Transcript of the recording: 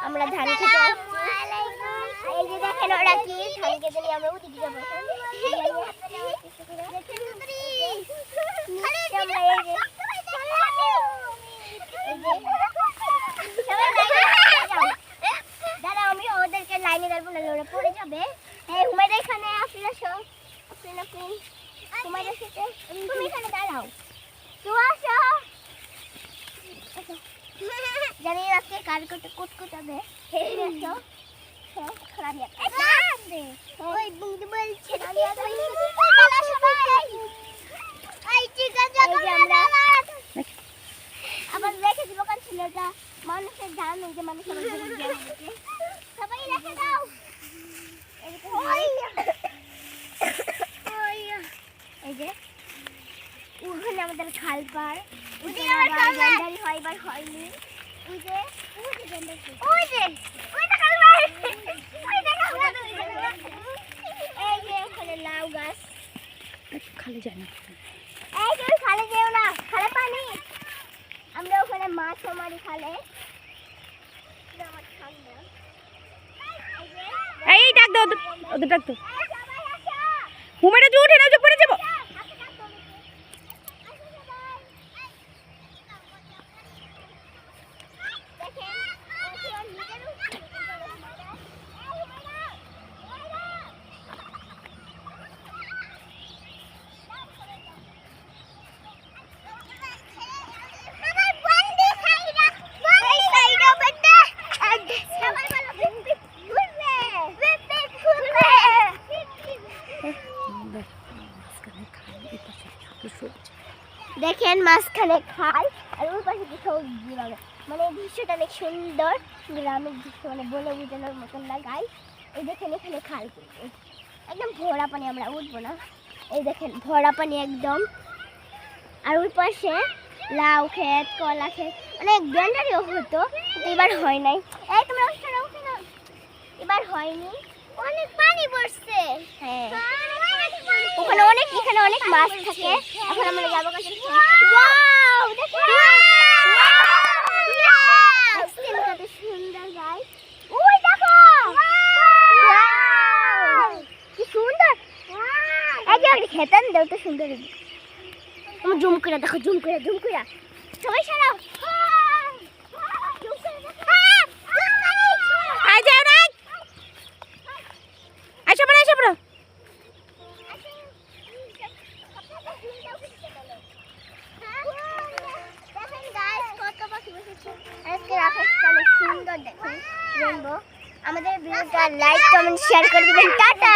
আমরা ধান খেতে আসছি। এই যে দেখেন ওরা কি ধান খেতে নিয়ে আমরা ওদিকে যাবো। দাঁড়া আমি ওদেরকে লাইনে দাঁড়াবো না, ওরা পড়ে যাবে। হ্যাঁ হুমায়রা এখানে আপনি আসো, আপনি হুমায়রার সাথে তুমি এখানে দাঁড়াও। তো আসো জানি আজকে কার করতে কুটকুটাবে। আসো খারাপ ওই বুঝতে বলছে আবার রেখে দিব কারণ ছিল এটা মানুষের ধান এই যে মানুষের সবাই রেখে দাও। এই যে ওখানে আমাদের খাল পার হয়বার হয়নি। ওই যে ওই যে এই যে ওখানে লাউ গাছ। খালে যায় না, এই যে খালে যেও না, খালে পানি। আমরা ওখানে মাছ মারি খালে। এই ডাক দাও, ওদের ডাক দাও। হুমায়রা যে উঠে না, যে পড়ে যাবো। দেখেন মাঝখানে খাল আর ওই পাশে কি সবজি বাগান। মানে দৃশ্যটা অনেক সুন্দর, গ্রামের দৃশ্য, মানে বলে বোঝানোর মতন না গাই। এই দেখেন এখানে খাল একদম ভরা পানি, আমরা উঠবো না। এই দেখেন ভরা পানি একদম। আর ওই পাশে লাউ ক্ষেত, কলা ক্ষেত, মানে গ্যান্ডারিও হতো, এবার হয় নাই। এই তোমরা উঠে না, এবার হয়নি, অনেক পানি পড়ছে। হ্যাঁ ওখানে অনেক, এখানে অনেক মাছ থাকে। এখন আমরা যাবো কাছে। ওয়াও দেখো কত সুন্দর গাই। ওই দেখো কি সুন্দর। এই যে খেতেন দাও তো সুন্দর। তুমি জুম করে দেখো, জুম করে সবাই সারাও। আমাদের ভিডিওটা লাইক কমেন্ট শেয়ার করে দিবেন। টাটা।